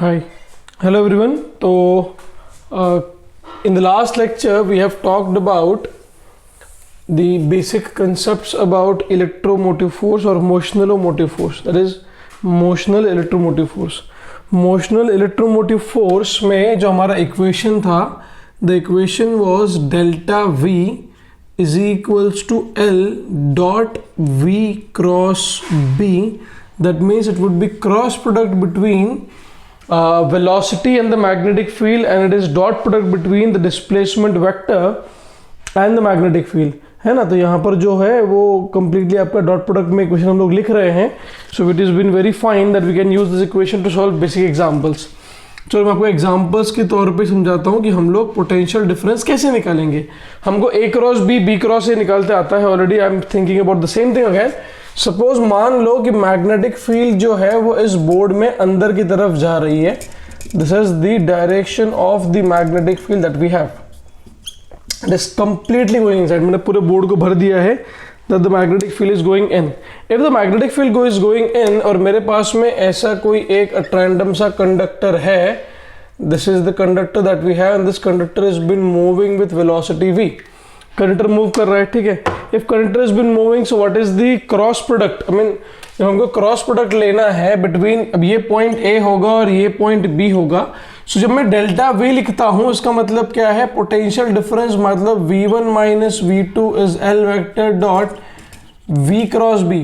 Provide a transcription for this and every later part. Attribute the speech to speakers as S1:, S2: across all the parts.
S1: Hi, hello everyone. So, in the last lecture, we have talked about the basic concepts about electromotive force or motional motive force. That is, motional electromotive force. Motional electromotive force में जो हमारा equation था, the equation was delta V is equals to L dot V cross B. That means it would be cross product between velocity and the magnetic field, and it is dot product between the displacement vector and the magnetic field, है ना. तो यहाँ पर जो है वो completely आपका dot product में इक्वेशन हम लोग लिख रहे हैं. So it is been very fine that we can use this equation to solve basic examples. चलो मैं आपको एग्जांपल्स के तौर पे समझाता हूँ कि हम लोग पोटेंशियल डिफरेंस कैसे निकालेंगे. हमको ए क्रॉस बी क्रॉस ए निकालते आता है already. I am thinking about the same thing again. Suppose मान लो कि मैग्नेटिक फील्ड जो है वो इस बोर्ड में अंदर की तरफ जा रही है. This is the direction of the magnetic field that we have. It is completely going inside. मैंने पूरे बोर्ड को भर दिया है that the magnetic field is going in. If the magnetic field is going in और मेरे पास में ऐसा कोई एक random सा कंडक्टर है, this is the conductor that we have and this conductor has been moving with velocity v. Conductor move कर रहा है, ठीक है. If conductor has been moving, so what is the cross product? I mean, जब हमको cross product लेना है between, अब ये पॉइंट ए होगा और ये पॉइंट बी होगा. सो जब मैं डेल्टा वी लिखता हूं इसका मतलब क्या है? पोटेंशियल डिफरेंस मतलब v1 minus v2 is L vector dot v cross b.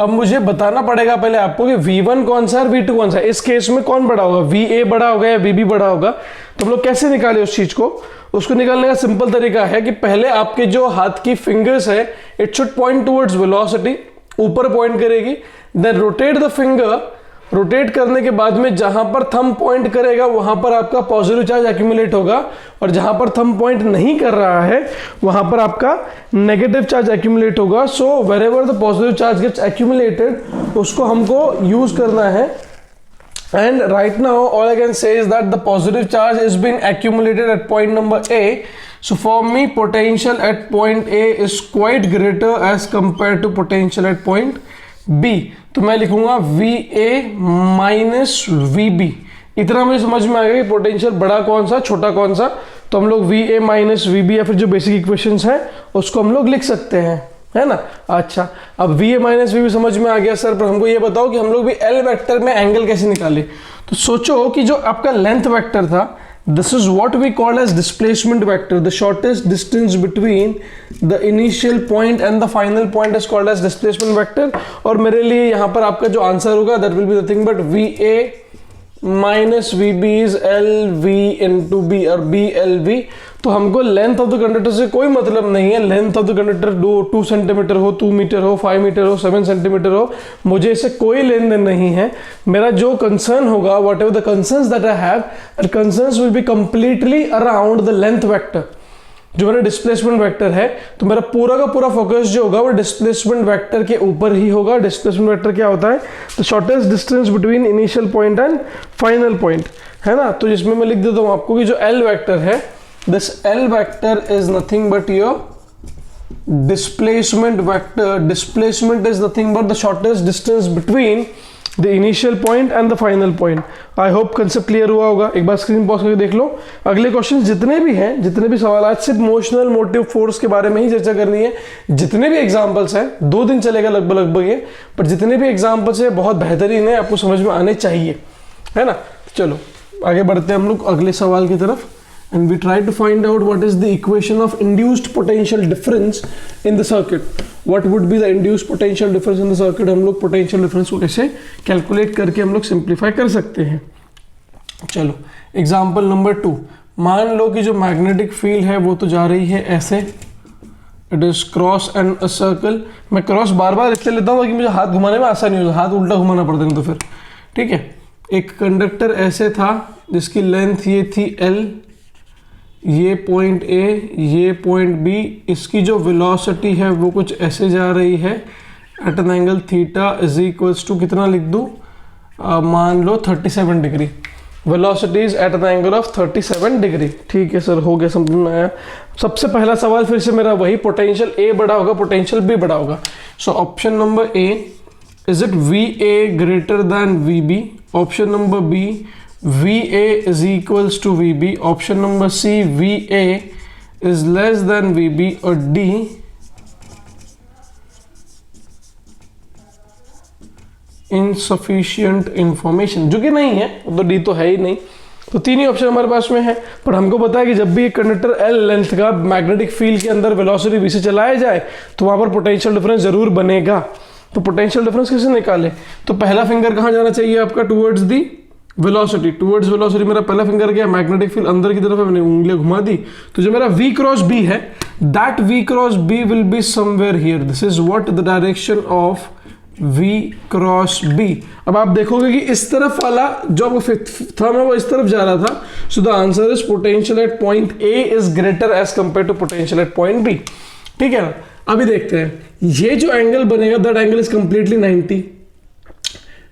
S1: अब मुझे बताना पड़ेगा पहले आपको कि v1 कौन सा है, v2 कौन सा है. इस केस में कौन बड़ा होगा, va बड़ा होगा या vb बड़ा होगा. तो हम लोग कैसे निकाले उस चीज को? उसको निकालने का सिंपल तरीका है कि पहले आपके जो हाथ की फिंगर्स है it should point towards velocity, ऊपर पॉइंट करेगी. Then rotate the finger. Rotate करने के बाद में जहां पर थंब पॉइंट करेगा वहां पर आपका पॉजिटिव चार्ज एक्यूमुलेट होगा और जहां पर थंब पॉइंट नहीं कर रहा है वहां पर आपका नेगेटिव चार्ज एक्यूमुलेट होगा. So wherever the positive charge gets accumulated उसको हमको यूज करना है. And right now all I can say is that the positive charge is being accumulated at point number A. So for me potential at point A is quite greater as compared to potential at point B. तो मैं लिखूंगा VA minus VB. इतना मुझे समझ में आ गया कि potential बड़ा कौन सा छोटा कौन सा. तो हम लोग VA minus VB या फिर जो बेसिक इक्वेशंस हैं उसको हम लोग लिख सकते हैं, है ना. अच्छा, अब VA माइनस VB समझ में आ गया सर, पर हमको ये बताओ कि हम लोग भी L वेक्टर में एंगल कैसे निकाले. तो सोचो कि जो आपका लेंथ वेक्टर था, this is what we call as displacement vector. The shortest distance between the initial point and the final point is called as displacement vector. और मेरे लिए यहाँ पर आपका जो आंसर होगा that will be nothing but VA minus VB is LV into B और BLV. तो हमको लेंथ ऑफ द कंडक्टर से कोई मतलब नहीं है. Length of the conductor 2 centimetre हो, 2 मीटर हो, 5 मीटर हो, 7 सेंटीमीटर हो, मुझे इससे कोई लेन देन नहीं है. मेरा जो कंसर्न होगा, what ever the concerns that I have, that concerns will be completely around the length vector. जो मेरा डिस्प्लेसमेंट वेक्टर है, तो मेरा पूरा का पूरा फोकस जो होगा वो डिस्प्लेसमेंट वेक्टर के ऊपर ही होगा. डिस्प्लेसमेंट वेक्टर क्या होता है? The shortest distance between initial point and final point, है ना. तो जिसमें मैं लिख देता हूं आपको कि जो L वेक्टर है, this L vector is nothing but your displacement vector. Displacement is nothing but the shortest distance between the initial point and the final point. I hope concept clear हुआ होगा. एक बार स्क्रीन पॉज करके देख लो. अगले question जितने भी हैं, जितने भी सवाल, आज सिर्फ मोशनल मोटिव फोर्स के बारे में ही चर्चा करनी है. जितने भी एग्जांपल्स हैं, 2 दिन चलेगा लगभग ये, पर जितने भी एग्जांपल्स हैं बहुत बेहतरीन है, आपको समझ में आने चाहिए, है ना. चलो आगे बढ़ते हैं हम लोग अगले सवाल की तरफ. And we try to find out what is the equation of induced potential difference in the circuit. What would be the induced potential difference in the circuit? हम लोग potential difference को कैसे calculate करके हम लोग simplify कर सकते हैं. चलो example number 2. मान लो कि जो magnetic field है वो तो जा रही है ऐसे. It is cross and a circle. मैं cross बार बार इसलिए लेता हूँ ताकि मुझे हाथ घुमाने में आसानी हो, हाथ उल्टा घुमाना पड़ता है तो फिर, ठीक है. एक कंडक्टर ऐसे था जिसकी लेंथ ये थी L, ये पॉइंट A, ये पॉइंट B. इसकी जो वेलोसिटी है वो कुछ ऐसे जा रही है at an angle theta is equals to कितना लिख दूँ, मान लो 37 degree. Velocity is at an angle of 37 degree. ठीक है सर, हो गया, समझ में आया. सबसे पहला सवाल फिर से मेरा वही, पोटेंशियल A बड़ा होगा, पोटेंशियल B बड़ा होगा. So option number A, is it VA greater than VB? Option number B, VA is equals to VB. Option number C, VA is less than VB. और D, insufficient information, जो कि नहीं है, तो D तो है ही नहीं। तो तीन ही ऑप्शन हमारे पास में है। पर हमको पता है कि जब भी एक कंडक्टर L लेंथ का मैग्नेटिक फील्ड के अंदर वेलोसिटी v से चलाया जाए तो वहां पर पोटेंशियल डिफरेंस जरूर बनेगा। तो पोटेंशियल डिफरेंस कैसे निकाले? तो पहला फिंगर कहाँ जाना चाहिए आपका? Towards the velocity. Towards velocity मेरा पहला फिंगर गया, मैग्नेटिक फील्ड अंदर की तरफ है, मैंने उंगलियां घुमा दी। तो जो मेरा v क्रॉस b है, that v cross b will be somewhere here. This is what the direction of v cross b। अब आप देखोगे कि इस तरफ वाला जो आपका थंब है वो इस तरफ जा रहा था। So the answer is potential at point A is greater as compare to potential at point B। ठीक है ना? अभी देखते हैं ये जो एंगल बनेगा, दैट एंगल इज कंप्लीटली 90।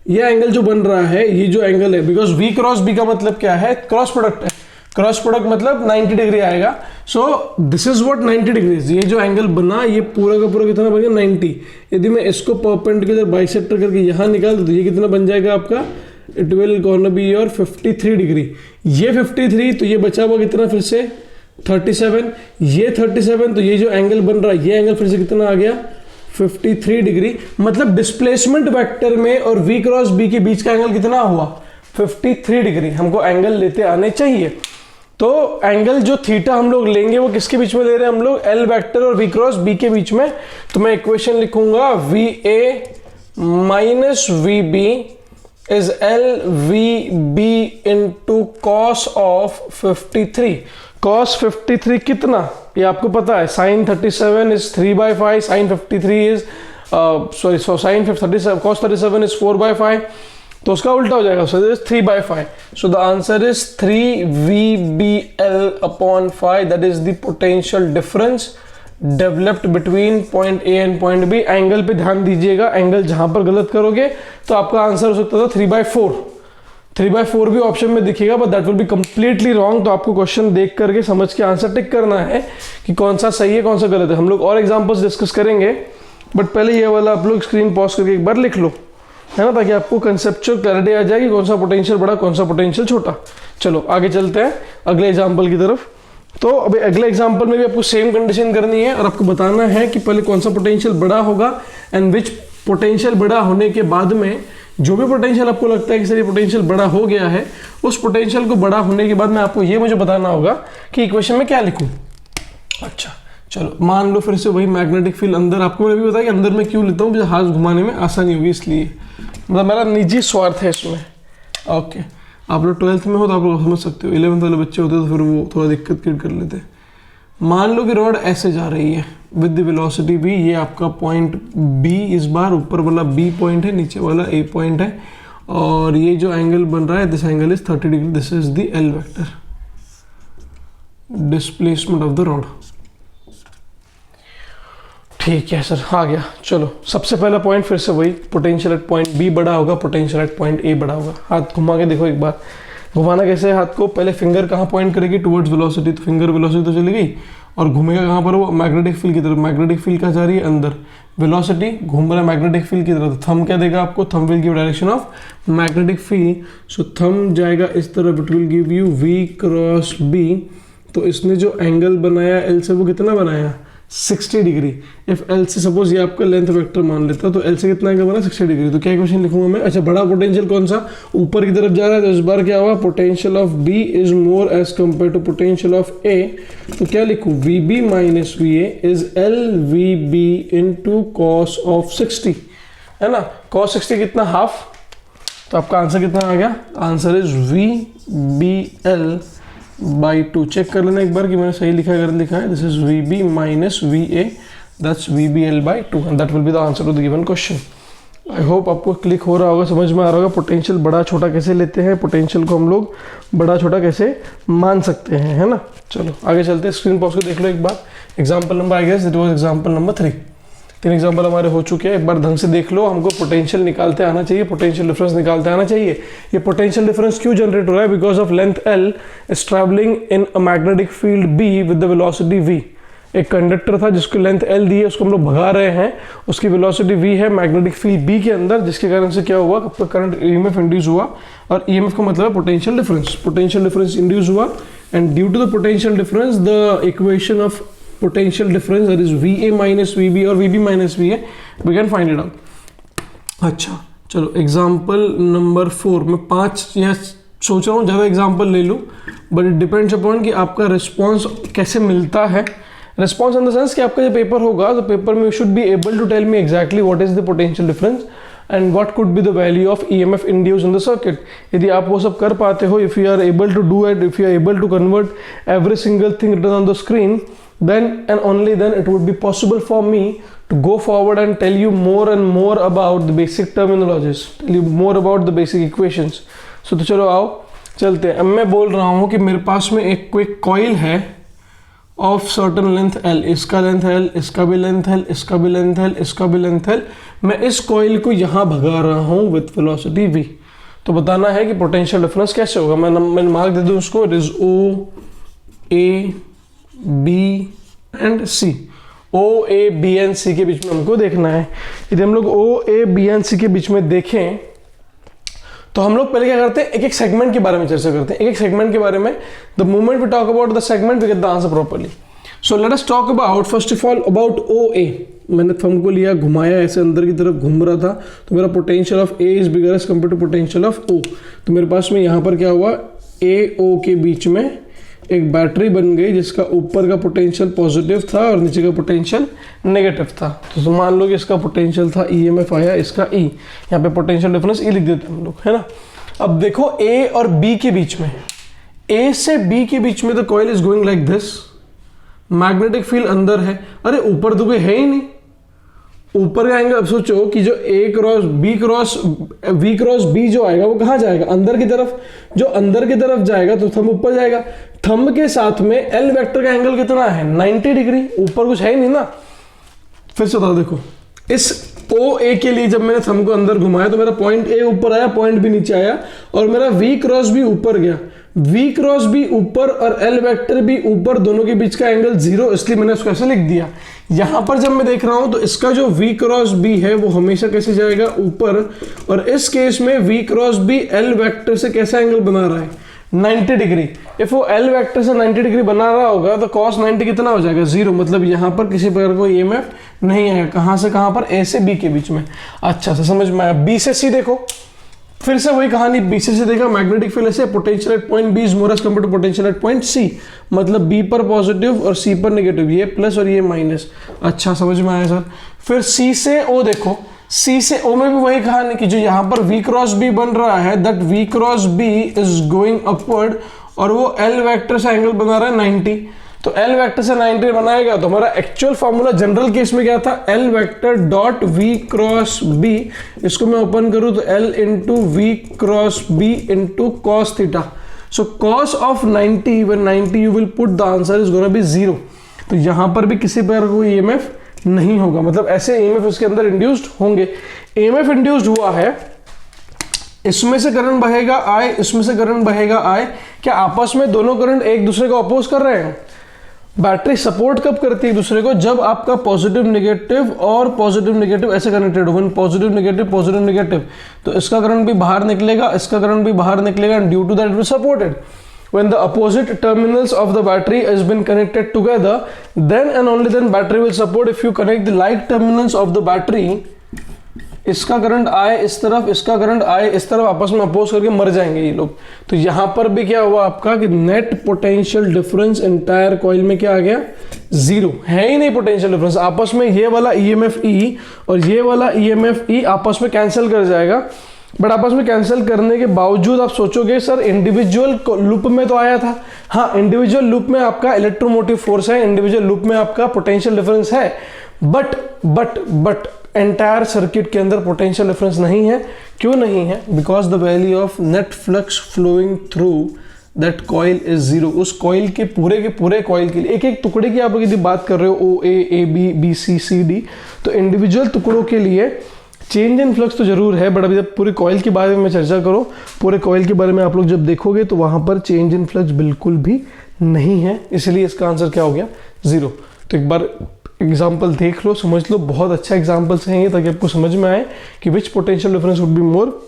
S1: ये एंगल जो बन रहा है, ये जो एंगल है, बिकॉज v क्रॉस b का मतलब क्या है? क्रॉस प्रोडक्ट है। क्रॉस प्रोडक्ट मतलब 90 डिग्री आएगा। So this is what 90 degrees. ये जो एंगल बना, ये पूरा का पूरा कितना बन गया? 90। यदि मैं इसको परपेंडिकुलर बाइसेक्टर करके यहाँ निकाल दूँ तो ये कितना बन जाएगा आपका? It will gonna be your 53 degree. ये 53, तो ये बचा हुआ कितना फिर से? 37। ये 37, तो ये जो एंगल बन रहा है, ये एंगल फिर से कितना आ गया? 53 डिग्री। मतलब डिस्प्लेसमेंट वेक्टर में और v क्रॉस b के बीच का एंगल कितना हुआ? 53 डिग्री। हमको एंगल लेते आने चाहिए। तो एंगल जो थीटा हम लोग लेंगे वो किसके बीच में ले रहे हैं हम लोग? L वेक्टर और v क्रॉस b के बीच में। तो मैं इक्वेशन लिखूंगा VA minus VB is LVB into cos of 53। Cos 53 कितना? ये आपको पता है, sine 37 is 3/5, sine 53 is sine 37, cos 37 is 4/5। तो उसका उल्टा हो जाएगा, so this 3/5। So the answer is 3VBL upon 5, that is the potential difference developed between point A and point B। Angle पे ध्यान दीजिएगा, एंगल जहां पर गलत करोगे तो आपका आंसर हो सकता था 3/4। 3/4 भी ऑप्शन में दिखेगा, but that will be completely wrong. तो आपको क्वेश्चन देख करके समझ के आंसर टिक करना है कि कौन सा सही है कौन सा गलत है। हम लोग और एग्जांपल्स डिस्कस करेंगे, बट पहले ये वाला आप लोग स्क्रीन पॉज करके एक बार लिख लो, है ना, ताकि आपको कंसेप्चुअल क्लैरिटी आ जाए कि कौन सा पोटेंशियल बड़ा कौन सा पोटेंशियल छोटा। चलो आगे चलते हैं अगले एग्जाम्पल की तरफ। तो अभी अगले एग्जाम्पल में भी आपको सेम कंडीशन करनी है और आपको बताना है कि पहले कौन सा पोटेंशियल बड़ा होगा एंड विच पोटेंशियल बड़ा होने के बाद में जो भी पोटेंशियल आपको लगता है कि सर ये पोटेंशियल बड़ा हो गया है, उस पोटेंशियल को बड़ा होने के बाद में आपको ये मुझे बताना होगा कि इक्वेशन में क्या लिखूं। अच्छा चलो मान लो फिर से वही मैग्नेटिक फील्ड अंदर, आपको मैंने भी बताया कि अंदर में क्यों लेता हूँ, मुझे हाथ घुमाने में आसानी होगी इसलिए, मतलब मेरा निजी स्वार्थ है इसमें। ओके, आप लोग 12th में हो तो आप लोग समझ सकते हो, 11th वाले बच्चे होते तो फिर वो थोड़ा दिक्कत क्रिएट कर लेते। मान लो कि रॉड ऐसे जा रही है विद द वेलोसिटी v, ये आपका पॉइंट B, इस बार ऊपर वाला B पॉइंट है, नीचे वाला A पॉइंट है, और ये जो एंगल बन रहा है this angle is 30 degree. This is the L vector, displacement of the rod. ठीक है सर, आ गया। चलो सबसे पहला पॉइंट फिर से वही, पोटेंशियल एट पॉइंट B बड़ा होगा, पोटेंशियल एट पॉइंट A बड़ा होगा। हाथ घुमा के देखो एक बार, घुमाना कैसे है हाथ को? पहले फिंगर कहाँ पॉइंट करेगी? टुवर्ड्स वेलोसिटी, तो फिंगर वेलोसिटी तो चली गई, और घूमेगा कहाँ पर? वो मैग्नेटिक फील्ड की तरफ। मैग्नेटिक फील्ड कहाँ जा रही है? अंदर। वेलोसिटी घूम रहा है मैग्नेटिक फील्ड की तरफ। थंब क्या देगा आपको? Thumb will give direction of magnetic field. So thumb जाएगा इस तरफ, it will give you V cross B। तो इसने जो एंगल बनाया L से, वो कितना बनाया? 60 डिग्री। इफ L से सपोज ये आपका लेंथ वेक्टर मान लेता, तो L से कितना एंगल बना? 60 डिग्री। तो क्या इक्वेशन लिखूंगा मैं? अच्छा, बड़ा पोटेंशियल कौन सा? ऊपर की तरफ जा रहा है, तो इस बार क्या हुआ? Potential of B is more as compare to potential of A। तो क्या लिखूं? VB minus VA is LVB into cos of 60, है ना। कॉस 60 कितना? हाफ। तो आपका आंसर कितना आ गया? Answer is VBL by 2। Check कर लेना एक बार कि मैंने सही लिखा है, गलत लिखा है। This is VB minus VA, that's VBL by 2 and that will be the answer to the given question. I hope आपको क्लिक हो रहा होगा, समझ में आ रहा होगा पोटेंशियल बड़ा छोटा कैसे लेते हैं, पोटेंशियल को हम लोग बड़ा छोटा कैसे मान सकते हैं, है ना। चलो आगे चलते हैं, स्क्रीन पॉज को देख लो एक बार। Example number, I guess it was example number 3। 3 example हमारे हो चुके हैं, एक बार ढंग से देख लो। हमको पोटेंशियल निकालते आना चाहिए, पोटेंशियल डिफरेंस निकालते आना चाहिए। ये पोटेंशियल डिफरेंस क्यों जनरेट हो रहा है? Because of length L is travelling in a magnetic field B with the velocity V। एक कंडक्टर था जिसकी लेंथ l दी है, उसको हम लोग भगा रहे हैं, उसकी वेलोसिटी v है, मैग्नेटिक फील्ड b के अंदर, जिसके कारण से क्या हुआ, आपका करंट ईएमएफ इंड्यूस हुआ, और ईएमएफ का मतलब है potential difference. Potential difference induced हुआ and due to the potential difference the equation of potential difference that is VA minus VB और VB minus VA, we can find it out. अच्छा चलो example number 4 में 5 या सोच रहा हूँ ज़्यादा एग्जाम्पल ले लूँ, बट इट डिपेंड्स अपॉन कि आपका रिस्पॉन्स कैसे मिलता है। रिस्पॉन्स इन द सेंस कि आपका जब पेपर होगा तो पेपर में you should be able to tell me exactly what is the potential difference and what could be the value of EMF induce in the circuit. यदि आप वो सब कर पाते हो, if you are able to do it, if you are able to convert every single thing written on the screen, then and only then it would be possible for me to go forward and tell you more and more about the basic terminologies, tell you more about the basic equations. So तो चलो आओ चलते हैं। अब मैं बोल रहा हूँ कि मेरे पास में एक कोई कॉइल है ऑफ सर्टन लेंथ L, इसका लेंथ L, इसका भी लेंथ L, इसका भी लेंथ L, इसका भी लेंथ L। मैं इस कॉइल को यहाँ भगा रहा हूँ विथ वेलोसिटी v। तो बताना है कि पोटेंशियल डिफरेंस कैसे होगा। मैं मार्क दे दूँ उसको, it is O A B and C। O A B and C के बीच में हमको देखना है। यदि हम लोग O A B and C के बीच में देखें तो हम लोग पहले क्या करते हैं, एक एक सेगमेंट के बारे में चर्चा करते हैं। एक एक सेगमेंट के बारे में, the moment we talk about the segment we get the answer properly. So let us talk about first of all about OA। मैंने थंब को लिया, घुमाया, ऐसे अंदर की तरफ घूम रहा था, तो मेरा potential of A is bigger as compare to potential of O। तो मेरे पास में यहाँ पर क्या हुआ, A O के बीच में एक बैटरी बन गई जिसका ऊपर का पोटेंशियल पॉजिटिव था और नीचे का पोटेंशियल नेगेटिव था। तो मान लो कि इसका पोटेंशियल था ईएमएफ आया, इसका E, यहाँ पे पोटेंशियल डिफरेंस E लिख देते हैं हम लोग, है ना। अब देखो A और B के बीच में, A से B के बीच में the coil is going like this, magnetic field अंदर है। अरे ऊपर तो कोई है ही नहीं, ऊपर का एंगल। अब सोचो कि जो A cross B cross V cross B जो आएगा वो कहाँ जाएगा, अंदर की तरफ। जो अंदर की तरफ जाएगा तो थंब ऊपर जाएगा। थंब के साथ में L वेक्टर का एंगल कितना है, 90 डिग्री। ऊपर कुछ है ही नहीं ना। फिर से बताओ, देखो इस OA के लिए जब मैंने थंब को अंदर घुमाया तो मेरा पॉइंट A ऊपर आया, पॉइंट B नीचे आया, और मेरा V क्रॉस B ऊपर गया। V क्रॉस B ऊपर और L वेक्टर भी ऊपर, दोनों के बीच का एंगल 0, इसलिए मैंने उसको ऐसे लिख दिया। यहां पर जब मैं देख रहा हूं तो इसका जो V क्रॉस B है वो हमेशा कैसे जाएगा, ऊपर, और इस केस में V cross B L vector से कैसा एंगल बना रहा है, 90 डिग्री। इफ वो L वेक्टर से 90 डिग्री बना रहा होगा तो cos 90 कितना हो जाएगा, 0। मतलब यहाँ पर किसी प्रकार को EMF नहीं आएगा। कहाँ से कहाँ पर, A से B के बीच में। अच्छा से समझ में आया। B से C देखो, फिर से वही कहानी। B से देखा, मैग्नेटिक फील्ड ऐसे, potential at point B is more as compare to potential at point C। मतलब B पर पॉजिटिव और C पर नेगेटिव, ये प्लस और ये माइनस। अच्छा समझ में आया सर। फिर C से O देखो, C से O में भी वही कहानी कि जो यहाँ पर V क्रॉस B बन रहा है, that V cross B is going upward, और वो L वेक्टर से एंगल बना रहा है 90। तो L वेक्टर से 90 बनाएगा तो हमारा एक्चुअल फॉर्मूला जनरल केस में क्या था, L vector dot V cross B। इसको मैं ओपन करूं तो L into V cross B into cos theta. So cos of 90 when 90 you will put the answer is gonna be 0। तो यहां पर भी किसी प्रकार कोई EMF नहीं होगा, मतलब ऐसे EMF इसके अंदर इंड्यूस्ड होंगे। EMF इंड्यूस्ड हुआ है, इसमें से करंट बहेगा I, इसमें से करंट बहेगा I। क्या आपस में दोनों करंट एक दूसरे को अपोज कर रहे हैं? बैटरी सपोर्ट कब करती है एक दूसरे को, जब आपका पॉजिटिव नेगेटिव और पॉजिटिव नेगेटिव ऐसे कनेक्टेड हो, पॉजिटिव नेगेटिव, तो इसका करंट भी बाहर निकलेगा, इसका करंट भी बाहर निकलेगा, and due to that it will supported. When the opposite terminals of the battery has been connected together, then and only then battery will support. If you connect the like terminals of the battery, इसका current आए इस तरफ, इसका current आए इस तरफ, आपस में अपोज करके मर जाएंगे ये लोग। तो यहाँ पर भी क्या हुआ आपका कि net potential difference entire coil में क्या आ गया, 0। है ही नहीं पोटेंशियल डिफरेंस। आपस में ये वाला EMF E और ये वाला EMF E आपस में कैंसिल कर जाएगा। बट आपस में कैंसिल करने के बावजूद आप सोचोगे सर इंडिविजुअल लूप में तो आया था। हाँ, इंडिविजुअल लूप में आपका इलेक्ट्रोमोटिव फोर्स है, इंडिविजुअल लूप में आपका पोटेंशियल डिफरेंस है, बट एंटायर सर्किट के अंदर पोटेंशियल डिफरेंस नहीं है। क्यों नहीं है? Because the value of net flux flowing through that coil is 0। उस कॉइल के पूरे कॉइल के लिए, एक एक टुकड़े की आप लोग यदि बात कर रहे हो, O A A B B C C D, तो इंडिविजुअल टुकड़ों के लिए चेंज इन फ्लक्स तो जरूर है, बट अभी जब पूरे कॉइल के बारे में चर्चा करो, पूरे कॉइल के बारे में आप लोग जब देखोगे तो वहां पर चेंज इन फ्लक्स बिल्कुल भी नहीं है, इसलिए इसका आंसर क्या हो गया, 0। तो एक बार एग्जाम्पल देख लो, समझ लो, बहुत अच्छा एग्जाम्पल्स हैं ये, ताकि आपको समझ में आए कि which potential difference would be more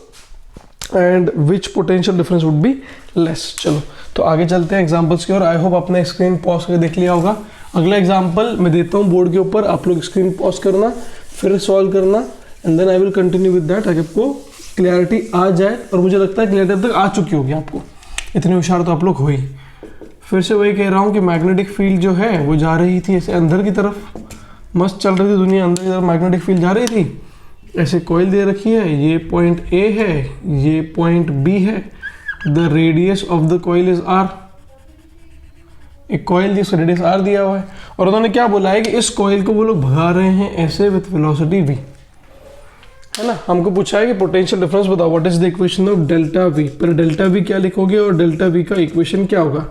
S1: and which potential difference would be less. चलो तो आगे चलते हैं एग्जाम्पल्स की ओर। आई होप आपने स्क्रीन पॉज करके देख लिया होगा। अगला एग्जाम्पल मैं देता हूँ बोर्ड के ऊपर, आप लोग स्क्रीन पॉज करना, फिर सॉल्व करना, and then I will continue with that, ताकि आपको क्लियरिटी आ जाए। और मुझे लगता है क्लियरिटी अब तक आ चुकी होगी आपको, इतने होशियार तो आप लोग हो ही। फिर से वही कह रहा हूँ कि मैग्नेटिक फील्ड जो है वो जा रही थी ऐसे अंदर की तरफ, मस्त चल रही थी दुनिया, अंदर की तरफ मैग्नेटिक फील्ड जा रही थी। ऐसे कॉइल दे रखी है, ये पॉइंट ए है, ये पॉइंट बी है, the radius of the coil is R. एक कॉइल जिसका रेडियस आर दिया हुआ है, और उन्होंने क्या बोला है कि इस कॉइल को वो लोग भगा रहे हैं ऐसे विथ वेलोसिटी v, है ना। हमको पूछा है कि पोटेंशियल डिफरेंस बताओ, what is the equation of delta v। पर डेल्टा v क्या लिखोगे और डेल्टा v का इक्वेशन क्या होगा।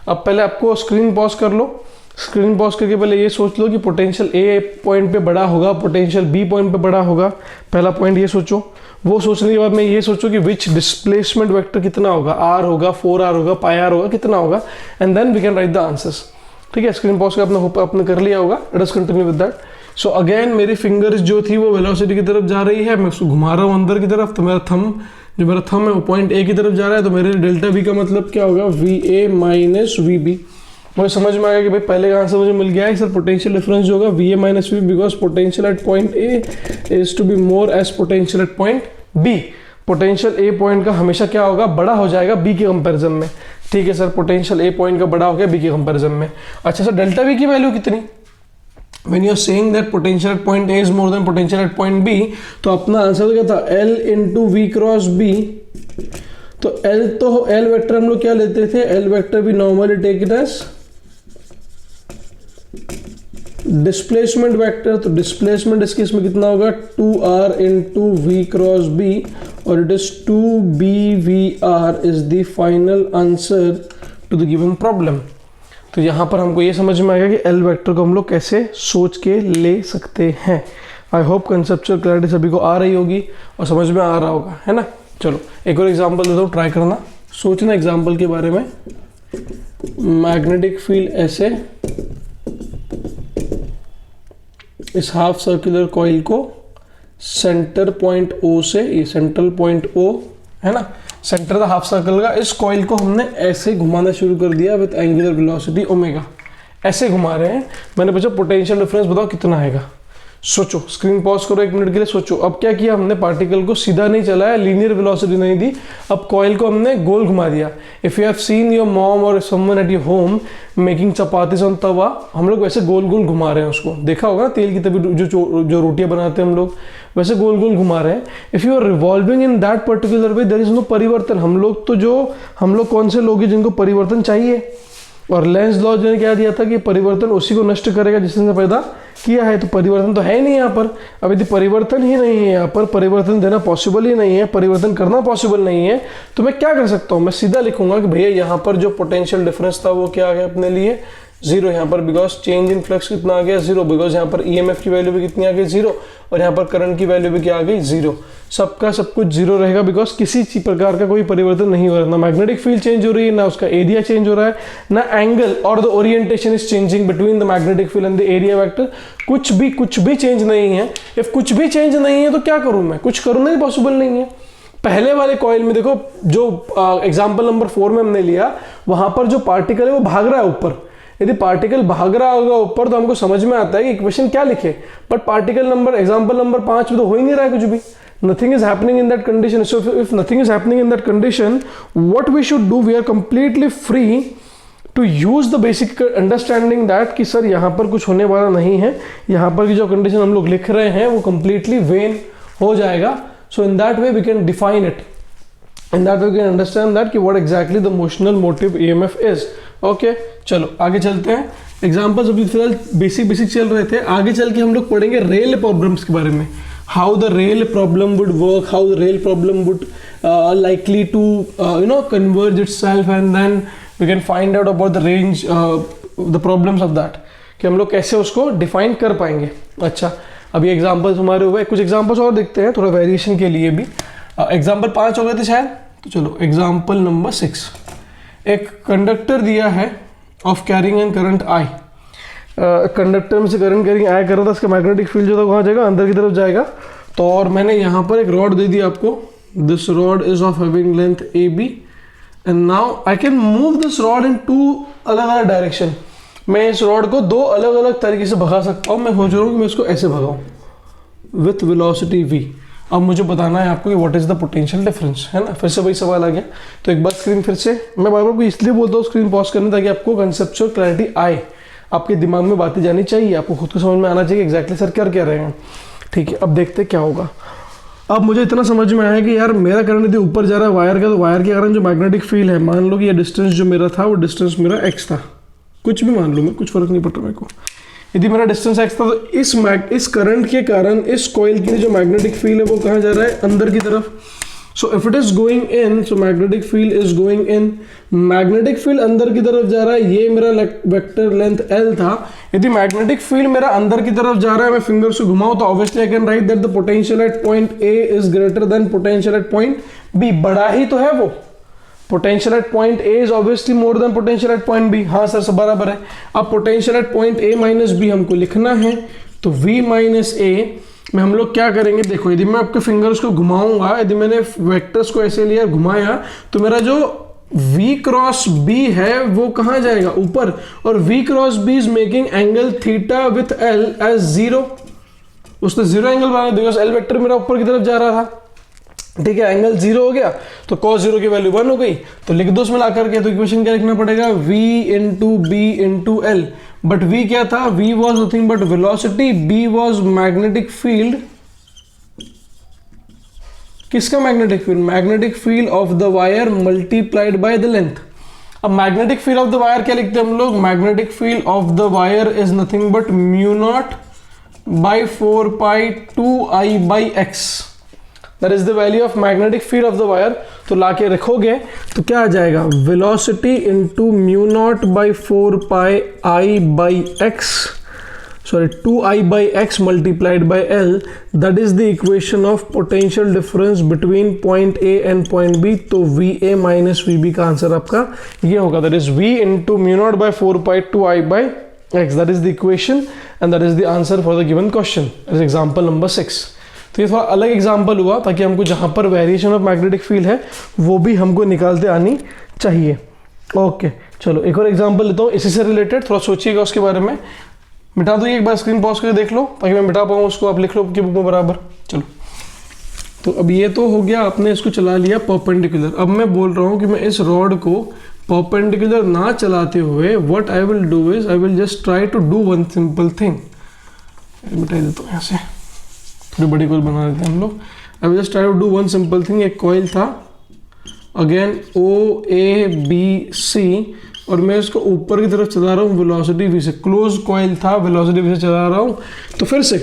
S1: अब पहले आपको स्क्रीन पॉज कर लो, स्क्रीन पॉज करके पहले ये सोच लो कि पोटेंशियल ए पॉइंट पे बड़ा होगा, पोटेंशियल बी पॉइंट पे बड़ा होगा। पहला पॉइंट ये सोचो। वो सोचने के बाद मैं ये सोचूं कि विच डिस्प्लेसमेंट वेक्टर कितना होगा, आर होगा, 4r होगा, पाई आर होगा, कितना होगा, and then we can write the answers. ठीक है, स्क्रीन पॉज का आपने कर लिया होगा। Let us continue with that. So again मेरी फिंगर्स जो थी वो वेलोसिटी की तरफ जा रही है, मैं उसको घुमा रहा हूँ अंदर की तरफ, तो मेरा थंब है वो पॉइंट ए की तरफ जा रहा है, तो मेरे डेल्टा वी का मतलब क्या होगा, V A minus V B. मुझे समझ में आ गया कि भाई पहले का आंसर मुझे मिल गया है सर, पोटेंशियल डिफरेंस जो होगा V A minus V, because potential at point A is to be more as potential at point B. Potential A point का हमेशा क्या होगा, बड़ा हो जाएगा बी के कंपैरिजन में। ठीक है सर, पोटेंशियल ए पॉइंट का बड़ा हो गया बी के कंपैरिजन में। अच्छा सर, डेल्टा वी की वैल्यू कितनी, when you are saying that potential at point A is more than potential at point B, तो अपना आंसर क्या था, L into V cross B। तो L वेक्टर हम लोग क्या लेते थे, L वेक्टर भी normally take it as displacement vector. तो डिस्प्लेसमेंट इस केस में कितना होगा, 2r into V cross B, और it is 2BVR is the final answer to the given problem. तो यहाँ पर हमको ये समझ में आएगा कि एल वेक्टर को हम लोग कैसे सोच के ले सकते हैं। आई होप कंसेप्चुअल क्लैरिटी सभी को आ रही होगी और समझ में आ रहा होगा, है ना। चलो एक और एग्जांपल देता हूँ, ट्राई करना, सोचना एग्जांपल के बारे में। मैग्नेटिक फील्ड ऐसे इस हाफ सर्कुलर कॉइल को सेंटर पॉइंट ओ से, ये सेंट्रल पॉइंट ओ है ना, सेंटर द हाफ सर्कल का, इस कॉइल को हमने ऐसे घुमाना शुरू कर दिया विद एंगुलर वेलोसिटी ओमेगा। ऐसे घुमा रहे हैं, मैंने पूछा पोटेंशियल डिफरेंस बताओ कितना आएगा। सोचो, स्क्रीन पॉज करो एक मिनट के लिए, सोचो। अब क्या किया हमने, पार्टिकल को सीधा नहीं चलाया, लीनियर वेलोसिटी नहीं दी, अब कॉइल को हमने गोल घुमा दिया। If you have seen your mom और someone at your home making chapatis on tawa, हम लोग वैसे गोल गोल घुमा रहे हैं उसको, देखा होगा ना तेल की तभी जो रोटियां बनाते हैं हम लोग, वैसे गोल गोल घुमा रहे हैं। If you are revolving in that particular way there is no परिवर्तन। हम लोग कौन से लोग हैं जिनको परिवर्तन चाहिए, और लेंस लॉ ने क्या दिया था कि परिवर्तन उसी को नष्ट करेगा जिसने पैदा किया है। तो परिवर्तन तो है ही नहीं यहाँ पर, अब यदि परिवर्तन ही नहीं है यहाँ पर, परिवर्तन देना पॉसिबल ही नहीं है, परिवर्तन करना पॉसिबल नहीं है, तो मैं क्या कर सकता हूँ, मैं सीधा लिखूंगा कि भैया यहाँ पर जो पोटेंशियल डिफरेंस था वो क्या आ गया अपने लिए, जीरो। यहाँ पर बिकॉज चेंज इन फ्लक्स कितना आ गया, जीरो। बिकॉज यहाँ पर ईएमएफ की वैल्यू भी कितनी आ गई, जीरो। और यहाँ पर करंट की वैल्यू भी क्या आ गई, जीरो। सबका सब कुछ जीरो रहेगा, बिकॉज किसी प्रकार का कोई परिवर्तन नहीं हो रहा है, ना मैग्नेटिक फील्ड चेंज हो रही है, ना उसका एरिया चेंज हो रहा है, ना एंगल और the orientation is changing between the magnetic field and the area vector. कुछ भी चेंज नहीं है। इफ कुछ भी चेंज नहीं है तो क्या करूं मैं, कुछ करना ही पॉसिबल नहीं है। पहले वाले कॉइल में देखो, जो एग्जाम्पल नंबर 4 में हमने लिया, वहां पर जो पार्टिकल है वो भाग रहा है ऊपर। यदि पार्टिकल भाग रहा होगा ऊपर तो हमको समझ में आता है कि इक्वेशन क्या लिखे, but particle number example number 5 में तो हो ही नहीं रहा है कुछ भी। Nothing is happening in that condition. So if nothing is happening in that condition, what we should do, we are completely free to use the basic understanding that कि sir यहाँ पर कुछ होने वाला नहीं है, यहाँ पर की जो कंडीशन हम लोग लिख रहे हैं वो completely vain हो जाएगा। So in that way we can define it. In that way we can understand that कि what exactly the motional motive EMF is. Okay, चलो आगे चलते हैं। एग्जाम्पल्स अभी फिलहाल बेसिक चल रहे थे, आगे चल के हम लोग पढ़ेंगे रेल प्रॉब्लम्स के बारे में। How the rail problem would work, how the rail problem would likely to converge itself, and then we can find out about the range, the problems of that, कि हम लोग कैसे उसको डिफाइन कर पाएंगे। अच्छा, अभी एग्जांपल्स हमारे हुए, कुछ एग्जांपल्स और देखते हैं थोड़ा वेरिएशन के लिए भी। एग्जांपल 5 हो गए थे शायद, तो चलो एग्जांपल नंबर 6। एक कंडक्टर दिया है of carrying an current I, conductor में से करंट कैरिंग आया कर रहा था, इसका मैग्नेटिक फील्ड जो था वहाँ जाएगा, अंदर की तरफ जाएगा। तो और मैंने यहाँ पर एक रॉड दे दी आपको, this rod is of having length A B and now I can move this rod in two अलग अलग डायरेक्शन। मैं इस रॉड को दो अलग अलग तरीके से भगा सकता हूँ। मैं सोच रहा हूँ कि मैं इसको ऐसे भगाऊँ विथ वेलोसिटी v। अब मुझे बताना है आपको कि what is the potential difference, है ना। फिर से वही सवाल आ गया। तो एक बार स्क्रीन फिर से, मैं बार बार को इसलिए बोलता हूँ स्क्रीन पॉज करने ताकि आपको कंसेप्चुअल क्लैरिटी आए, आपके दिमाग में बातें जानी चाहिए, आपको खुद को समझ में आना चाहिए एग्जैक्टली सर कर क्या रहे हैं। ठीक है, अब देखते क्या होगा। अब मुझे इतना समझ में आया कि यार मेरा करंट यदि ऊपर जा रहा है वायर का, तो वायर के कारण जो मैग्नेटिक फील्ड है, मान लो कि ये डिस्टेंस जो मेरा था वो डिस्टेंस मेरा x था, कुछ भी मान लो मैं, कुछ फर्क नहीं पड़ता मेरे को। यदि मेरा डिस्टेंस x था तो इस करंट के कारण इस कॉइल की जो मैग्नेटिक फील्ड है वो कहाँ जा रहा है, अंदर की तरफ। सो if it is going in, so magnetic field is going in, magnetic field अंदर की तरफ जा रहा है। ये मेरा वेक्टर लेंथ L था। यदि मैग्नेटिक फील्ड मेरा अंदर की तरफ जा रहा है, मैं फिंगर से घुमाऊं, तो obviously I can right that the potential at point A is greater than potential at point B। बड़ा ही तो है वो, potential at point A is obviously more than potential at point B। हाँ सर, सब बराबर है। अब potential at point A minus B हमको लिखना है, तो V माइनस A में हम लोग क्या करेंगे, देखो यदि मैं आपके फिंगर्स को घुमाऊंगा, यदि मैंने वेक्टर्स को ऐसे लिया घुमाया, तो मेरा जो V क्रॉस B है वो कहाँ जाएगा, ऊपर। और V cross B is making angle theta with L as zero. उसने जीरो एंगल बनाया बिकॉज L वेक्टर मेरा ऊपर की तरफ जा रहा था। ठीक है, एंगल जीरो हो गया तो cos जीरो की वैल्यू 1 हो गई। तो लिख दो उसमें ला करके, तो इक्वेशन क्या लिखना पड़ेगा, v into B into L. But v क्या था, v was nothing but velocity, b was magnetic field. किसका magnetic field, magnetic field of the wire multiplied by the length. अब magnetic field of the wire क्या लिखते हैं हम लोग, magnetic field of the wire is nothing but mu naught by 4 pi 2i by x। That is the value of magnetic field of the wire. तो लाके रखोगे तो क्या आ जाएगा, velocity into mu naught by 4 pi i by x, sorry 2i by x multiplied by l। That is the equation of potential difference between point A and point B। तो VA minus VB का answer आपका ये होगा, that is V into mu naught by 4 pi 2i by x। That is the equation and that is the answer for the given question is example number 6। तो ये थोड़ा अलग example हुआ ताकि हमको जहाँ पर वेरिएशन ऑफ मैग्नेटिक फील्ड है वो भी हमको निकालते आनी चाहिए। ओके, चलो एक और एग्जाम्पल लेता हूँ इसी से रिलेटेड, थोड़ा सोचिएगा उसके बारे में। मिटा दो, एक बार स्क्रीन पॉज करके देख लो ताकि मैं मिटा पाऊँ उसको, आप लिख लो आपकी बुक में बराबर। चलो, तो अब ये तो हो गया, आपने इसको चला लिया परपेंडिकुलर। अब मैं बोल रहा हूँ कि मैं इस रॉड को परपेंडिकुलर ना चलाते हुए what I will do is I will just try to do one simple thing. मिटा देता हूँ यहाँ से, थोड़ी बड़ी कोई बना देते हैं हम लोग। I will just try to do one simple thing. एक कॉइल था अगेन OABC और मैं इसको ऊपर की तरफ चला रहा हूँ वेलोसिटी v से। क्लोज कॉइल था, वेलोसिटी v से चला रहा हूँ। तो फिर से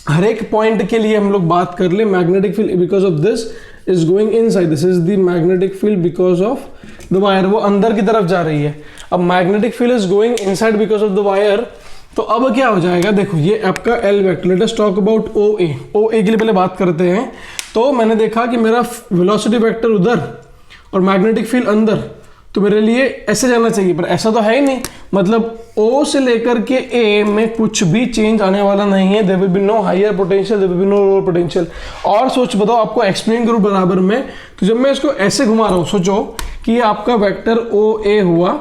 S1: हर एक पॉइंट के लिए हम लोग बात कर ले। Magnetic field because of this is going inside, this is the magnetic field because of the wire, वो अंदर की तरफ जा रही है। अब magnetic field is going inside because of the wire, तो अब क्या हो जाएगा, देखो ये आपका L vector. Late us talk about OA। OA के लिए पहले बात करते हैं। तो मैंने देखा कि मेरा वेलोसिटी वेक्टर उधर और मैग्नेटिक फील्ड अंदर, तो मेरे लिए ऐसे जाना चाहिए, पर ऐसा तो है ही नहीं। मतलब O से लेकर के A में कुछ भी चेंज आने वाला नहीं है। There will be no higher potential, there will be no lower potential. और सोच बताओ, आपको एक्सप्लेन करूँ बराबर में, तो जब मैं इसको ऐसे घुमा रहा हूँ, सोचो कि ये आपका वेक्टर OA हुआ।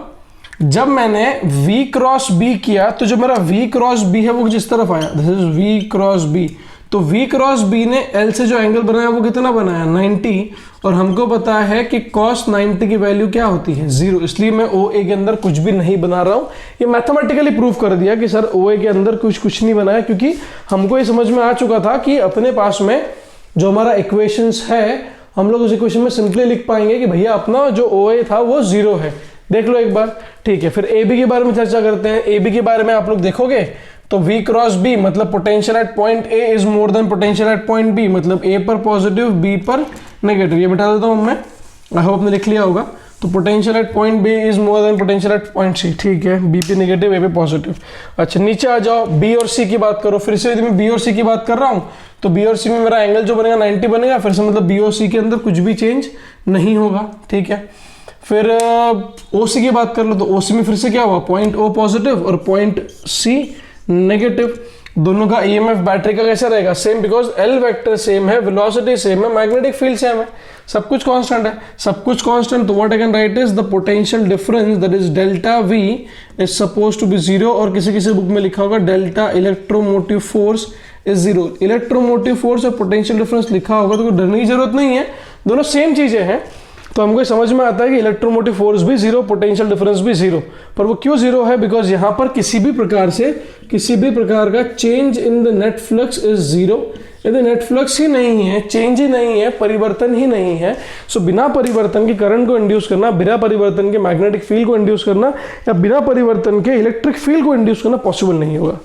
S1: जब मैंने V क्रॉस B किया तो जो मेरा V क्रॉस B है वो जिस तरफ आया, this is V cross B। तो V क्रॉस B ने L से जो एंगल बनाया वो कितना बनाया, 90। और हमको पता है कि cos 90 की वैल्यू क्या होती है, 0। इसलिए मैं OA के अंदर कुछ भी नहीं बना रहा हूँ। ये मैथमेटिकली प्रूव कर दिया कि सर OA के अंदर कुछ नहीं बनाया, क्योंकि हमको ये समझ में आ चुका था कि अपने पास में जो हमारा इक्वेशंस है, हम लोग उस इक्वेशन में सिंपली लिख पाएंगे कि भैया अपना जो OA था वो 0 है। देख लो एक बार, ठीक है। फिर AB के बारे में चर्चा करते हैं। AB के बारे में आप लोग देखोगे तो V क्रॉस B मतलब potential at point A is more than potential at point B, मतलब A पर पॉजिटिव B पर नेगेटिव। ये बिठा देता हूँ मैं, आई होप आपने लिख लिया होगा। तो potential at point B is more than potential at point C, ठीक है। B पे नेगेटिव, A पे पॉजिटिव। अच्छा, नीचे आ जाओ, B और C की बात करो। फिर से यदि मैं B और C की बात कर रहा हूँ तो B और C में मेरा एंगल जो बनेगा 90 बनेगा। फिर से मतलब B और C के अंदर कुछ भी चेंज नहीं होगा, ठीक है। फिर OC की बात कर लो तो OC में फिर से क्या हुआ, पॉइंट O पॉजिटिव और पॉइंट C नेगेटिव। दोनों का EMF बैटरी का कैसा रहेगा, same, because L vector same है, वेलोसिटी सेम है, मैग्नेटिक फील्ड सेम है, सब कुछ कांस्टेंट है। सब कुछ कांस्टेंट तो what I can write is the potential difference that is delta V is suppose to be zero, और किसी किसी बुक में लिखा होगा delta electromotive force is zero. Electromotive force और पोटेंशियल डिफरेंस लिखा होगा तो कोई डरने की जरूरत नहीं है, दोनों सेम चीजें हैं। तो हमको समझ में आता है कि इलेक्ट्रोमोटिव फोर्स भी जीरो, पोटेंशियल डिफरेंस भी जीरो। पर वो क्यों जीरो है, बिकॉज यहाँ पर किसी भी प्रकार का change in the net flux is zero. यदि नेट फ्लक्स ही नहीं है, चेंज ही नहीं है, परिवर्तन ही नहीं है, सो बिना परिवर्तन के करंट को इंड्यूस करना, बिना परिवर्तन के मैग्नेटिक फील्ड को इंड्यूस करना, या बिना परिवर्तन के इलेक्ट्रिक फील्ड को इंड्यूस करना पॉसिबल नहीं होगा।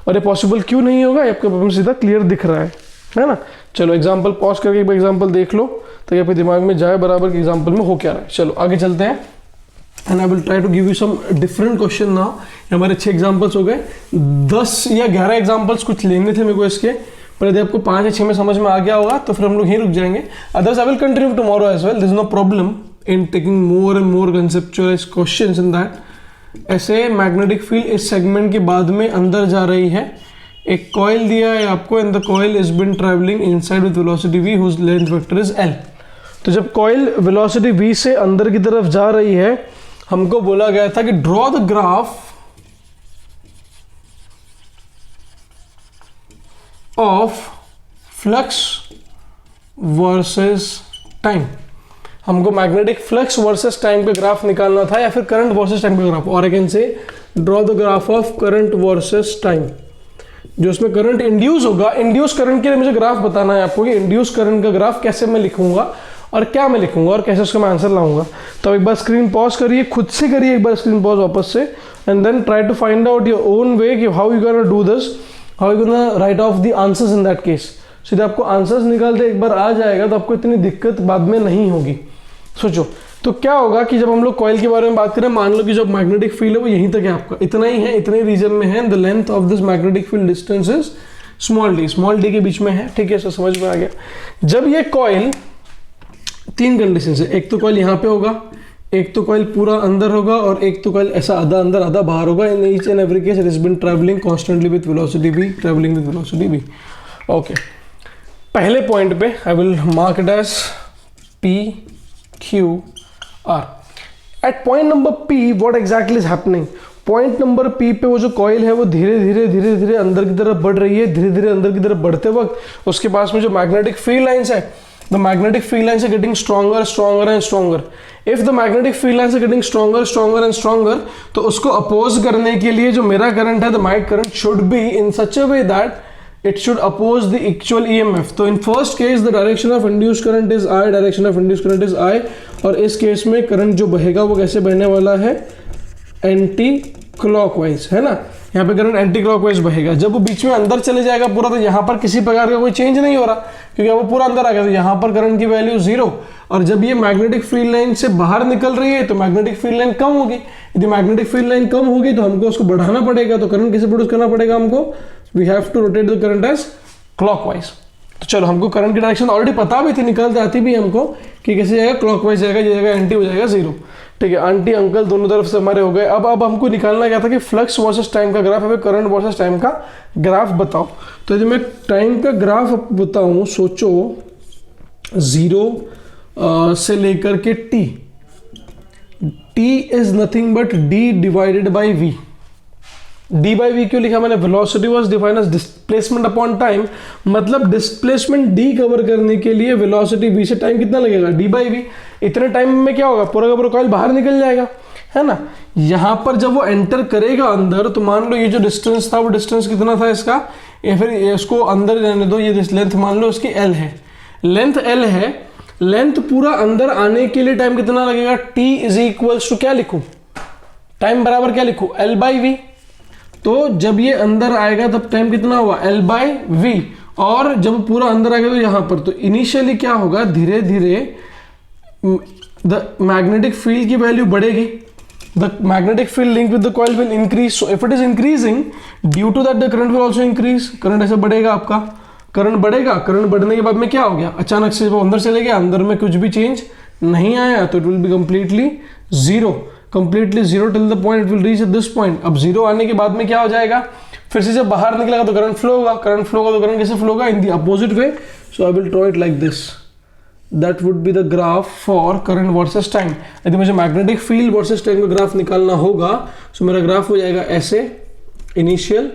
S1: और ये पॉसिबल क्यों नहीं होगा, आपको प्रॉब्लम सीधा क्लियर दिख रहा है ना। चलो एग्जाम्पल पॉज करके एक बार एग्जाम्पल देख लो ताकि आपके दिमाग में जाए बराबर के एग्जाम्पल में हो क्या रहा है। चलो आगे चलते हैं, and I will try to give you some different question now. हमारे 6 एग्जाम्पल्स हो गए, 10 या 11 एग्जाम्पल्स कुछ लेने थे मेरे को इसके, पर यदि आपको 5 या 6 में समझ में आ गया होगा तो फिर हम लोग यहीं रुक जाएंगे। Others I will continue tomorrow as well, there is no problem in taking more and more conceptualize questions in that. ऐसे मैग्नेटिक फील्ड इस सेगमेंट के बाद में अंदर जा रही है, एक कॉइल दिया है आपको, and the coil is been travelling inside with velocity v whose length vector is l। तो जब कॉइल वेलोसिटी v से अंदर की तरफ जा रही है, हमको बोला गया था कि draw the graph of flux versus time. हमको मैग्नेटिक फ्लक्स वर्सेस टाइम का ग्राफ निकालना था, या फिर करंट वर्सेस टाइम का ग्राफ, और I can say draw the graph of current versus time. जो उसमें करंट इंड्यूस होगा, इंड्यूस करंट के लिए मुझे ग्राफ बताना है आपको कि इंड्यूस करंट का ग्राफ कैसे मैं लिखूंगा और क्या मैं लिखूंगा और कैसे उसका मैं आंसर लाऊंगा। तो एक बार स्क्रीन पॉज करिए, खुद से करिए एक बार स्क्रीन पॉज वापस से, and then try to find out your own way कि how you gonna do this, how you gonna write of the answers in that case. सीधे आपको आंसर्स निकालते एक बार आ जाएगा तो आपको इतनी दिक्कत बाद में नहीं होगी। सोचो तो क्या होगा कि जब हम लोग कॉइल के बारे में बात करें, मान लो कि जो मैग्नेटिक फील्ड है वो यहीं तक है, आपका इतना ही है, इतने रीजन में है, the length of this magnetic field distance is small D के बीच में है, ठीक है, सो समझ में आ गया। जब ये कॉइल 3 कंडीशन है, एक तो कॉइल यहाँ पे होगा, एक तो कॉइल पूरा अंदर होगा, और एक तो कॉइल ऐसा आधा अंदर आधा बाहर होगा। In each and every case it has been travelling constantly with velocity v, travelling with velocity v। Okay, पहले पॉइंट पे I will mark it as PQR। At point number P what exactly is happening, point number P पे वो जो coil है वो धीरे धीरे अंदर की तरफ बढ़ रही है। धीरे धीरे अंदर की तरफ बढ़ते वक्त उसके पास में जो मैग्नेटिक फील्ड लाइंस है, the magnetic field lines are getting stronger and stronger. If the magnetic field lines are getting stronger and stronger, तो उसको अपोज करने के लिए जो मेरा करंट है, the my current should be in such a way that it should oppose the actual EMF। तो in first case the direction of induced current is I, direction of induced current is I, और इस case में current जो बहेगा वो कैसे बहने वाला है, एंटी क्लॉकवाइज, है ना। यहाँ पे करंट एंटी क्लॉकवाइज बहेगा। जब वो बीच में अंदर चले जाएगा पूरा, तो यहाँ पर किसी प्रकार का कोई चेंज नहीं हो रहा, क्योंकि वो पूरा अंदर आ गया, तो यहाँ पर करंट की वैल्यू 0। और जब ये मैग्नेटिक फील्ड लाइन से बाहर निकल रही है तो मैग्नेटिक फील्ड लाइन कम होगी। यदि मैग्नेटिक फील्ड लाइन कम होगी तो हमको उसको बढ़ाना पड़ेगा, तो करंट कैसे प्रोड्यूस करना पड़ेगा हमको, we have to rotate the current as clockwise. तो चलो, हमको करंट की डायरेक्शन ऑलरेडी पता भी थी, निकलते आती भी हमको कि कैसे जाएगा, क्लॉकवाइज जाएगा, ये जाएगा एंटी हो जाएगा 0, ठीक है। आंटी अंकल दोनों तरफ से हमारे हो गए। अब हमको निकालना क्या था कि फ्लक्स वर्सेस टाइम का ग्राफ, है करंट वर्सेस टाइम का ग्राफ बताओ। तो यदि मैं टाइम का ग्राफ बताऊं, सोचो 0 से लेकर के t is nothing but d divided by v। d by V क्यों लिखा मैंने, velocity was defined as displacement upon time, मतलब डिस्प्लेसमेंट d कवर करने के लिए वेलोसिटी v से टाइम कितना लगेगा, d बाई वी। इतने टाइम में क्या होगा, पूरा का पूरा कॉइल बाहर निकल जाएगा, है ना। यहाँ पर जब वो एंटर करेगा अंदर, तो मान लो ये जो डिस्टेंस था वो डिस्टेंस कितना था इसका, या फिर इसको अंदर रहने दो, ये लेंथ मान लो इसकी l है, लेंथ l है। लेंथ पूरा अंदर आने के लिए टाइम कितना लगेगा, t इज इक्वल्स टू क्या लिखूं, टाइम बराबर क्या लिखूं, l बाई वी। तो जब ये अंदर आएगा तब टाइम कितना हुआ, L बाई वी, और जब पूरा अंदर आएगा तो यहाँ पर, तो इनिशियली क्या होगा, धीरे धीरे द मैग्नेटिक फील्ड की वैल्यू बढ़ेगी, the magnetic field link with the coil will increase. So if it is increasing, due to that the current will also increase. Current ऐसे बढ़ेगा, आपका करंट बढ़ेगा। करंट बढ़ने के बाद में क्या हो गया, अचानक से वो अंदर चले गया, अंदर में कुछ भी चेंज नहीं आया तो it will be completely zero, completely zero till the point it will reach at this point. अब जीरो आने के बाद में क्या हो जाएगा, फिर से जब बाहर निकलेगा तो करंट फ्लो होगा, करंट फ्लो होगा तो करंट कैसे फ्लो होगा, in the opposite way. So I will draw it like this, that would be the graph for current versus time. यदि मुझे मैग्नेटिक फील्ड वर्सेस टाइम का ग्राफ निकालना होगा सो मेरा ग्राफ हो जाएगा ऐसे, इनिशियल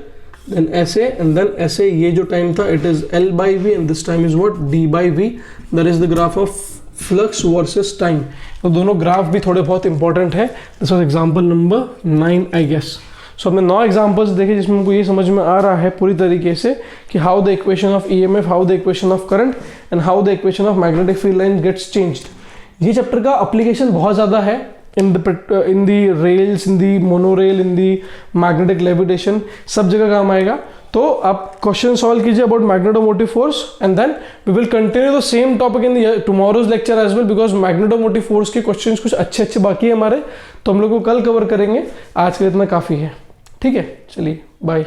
S1: देन ऐसे एंड देन ऐसे। ये जो टाइम था it is L by V and this time is what D by V, that is the graph of flux versus time. तो दोनों ग्राफ भी थोड़े बहुत इंपॉर्टेंट है। This was example number 9 I guess. So हमने 9 examples देखे जिसमें हमको ये समझ में आ रहा है पूरी तरीके से कि how the equation of EMF, how the equation of current and how the equation of magnetic field line gets changed. ये चैप्टर का एप्लीकेशन बहुत ज़्यादा है in the rails, in the monorail, in the magnetic levitation, सब जगह काम आएगा। तो आप क्वेश्चन सॉल्व कीजिए about magnetomotive force and then we will continue the same topic in the tomorrow's lecture as well, because magnetomotive force के questions कुछ अच्छे बाकी है हमारे, तो हम लोग को कल कवर करेंगे। आज के लिए इतना काफ़ी है, ठीक है, चलिए बाय।